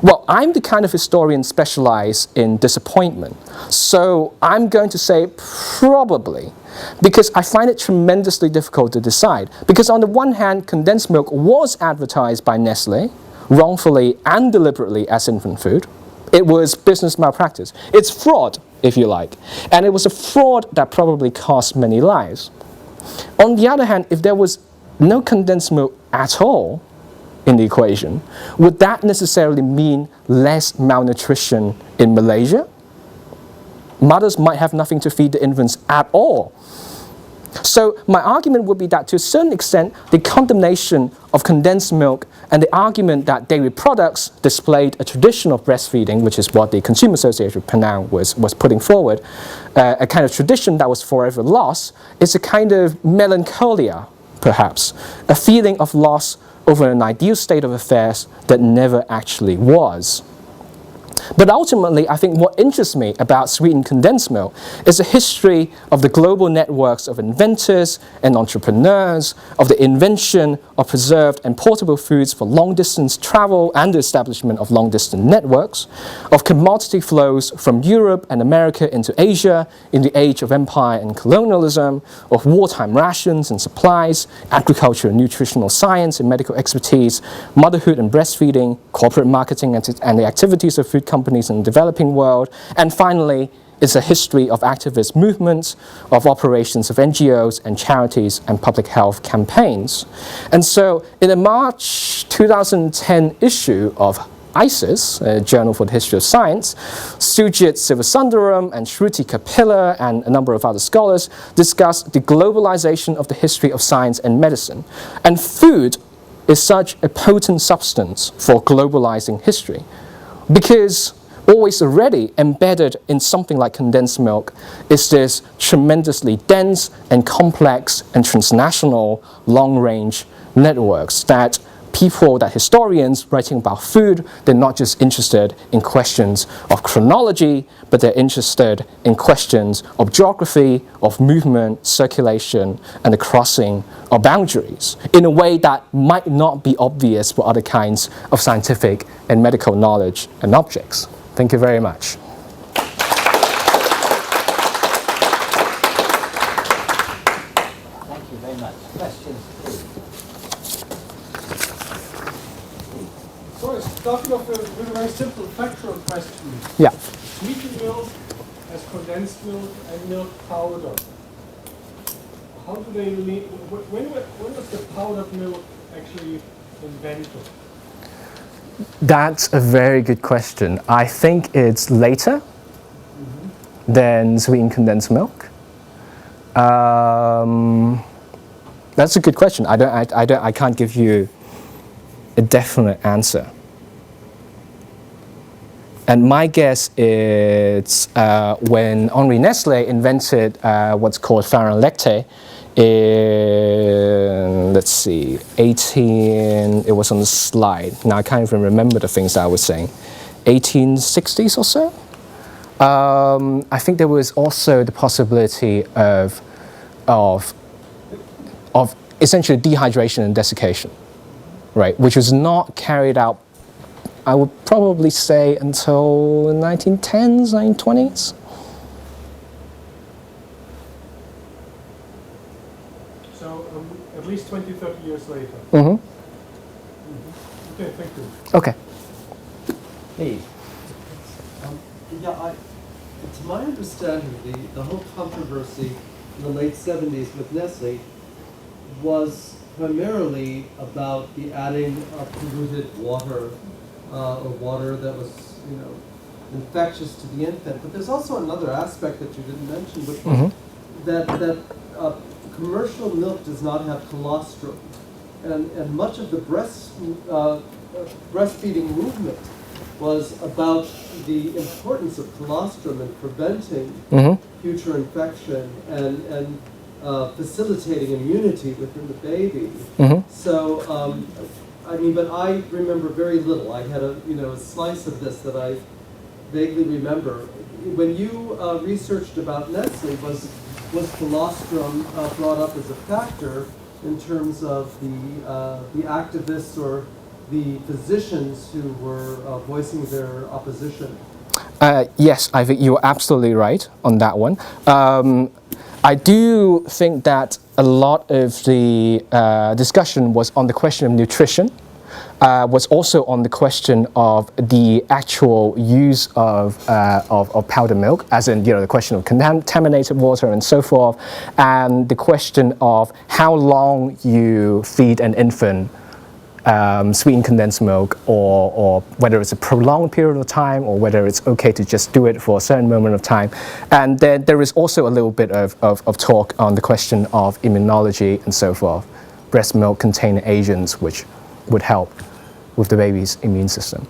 Well, I'm the kind of historian specialized in disappointment. So I'm going to say probably, because I find it tremendously difficult to decide. Because on the one hand, condensed milk was advertised by Nestle, wrongfully and deliberately, as infant food. It was business malpractice. It's fraud, if you like. And it was a fraud that probably cost many lives. On the other hand, if there was no condensed milk at all in the equation, would that necessarily mean less malnutrition in Malaysia? Mothers might have nothing to feed the infants at all. So my argument would be that to a certain extent, the condemnation of condensed milk and the argument that dairy products displayed a tradition of breastfeeding, which is what the Consumer Association of Penang was putting forward, a kind of tradition that was forever lost, is a kind of melancholia, perhaps, a feeling of loss over an ideal state of affairs that never actually was. But ultimately, I think what interests me about sweetened condensed milk is the history of the global networks of inventors and entrepreneurs, of the invention of preserved and portable foods for long-distance travel and the establishment of long-distance networks, of commodity flows from Europe and America into Asia in the age of empire and colonialism, of wartime rations and supplies, agriculture and nutritional science and medical expertise, motherhood and breastfeeding, corporate marketing and the activities of food companies in the developing world, and finally, it's a history of activist movements, of operations of NGOs and charities and public health campaigns. And so, in the March 2010 issue of ISIS, a journal for the history of science, Sujit Sivasundaram and Shruti Kapila and a number of other scholars discuss the globalization of the history of science and medicine. And food is such a potent substance for globalizing history, because always already embedded in something like condensed milk is this tremendously dense and complex and transnational long-range networks that historians writing about food, they're not just interested in questions of chronology, but they're interested in questions of geography, of movement, circulation, and the crossing of boundaries in a way that might not be obvious for other kinds of scientific and medical knowledge and objects. Thank you very much. Thank you very much. Questions, please? So, starting off with a very simple factual question. Yeah. Sweetened milk as condensed milk and milk powder. How do they relate? When was the powdered milk actually invented? That's a very good question. I think it's later than sweetened condensed milk. That's a good question. I can't give you a definite answer. And my guess is when Henri Nestlé invented what's called farine lactée in, let's see, it was on the slide. Now I can't even remember the things that I was saying. 1860s or so? I think there was also the possibility of essentially dehydration and desiccation, right? Which was not carried out, I would probably say, until the 1910s, 1920s. So at least 20, 30 years later. Mm-hmm. Okay, thank you. Okay. Please. To my understanding, the whole controversy in the late 70s with Nestle was primarily about the adding of polluted water or water that was, infectious to the infant. But there's also another aspect that you didn't mention, which was that commercial milk does not have colostrum, and much of the breastfeeding movement was about the importance of colostrum in preventing future infection and facilitating immunity within the baby. So, but I remember very little. I had a slice of this that I vaguely remember. When you researched about Nestle, was colostrum brought up as a factor in terms of the activists or the physicians who were voicing their opposition. Yes, I think you're absolutely right on that one. I do think that a lot of the discussion was on the question of nutrition, was also on the question of the actual use of powdered milk, as in the question of contaminated water and so forth, and the question of how long you feed an infant sweetened condensed milk, or whether it's a prolonged period of time, or whether it's okay to just do it for a certain moment of time. And then there is also a little bit of talk on the question of immunology and so forth. Breast milk containing agents which would help with the baby's immune system.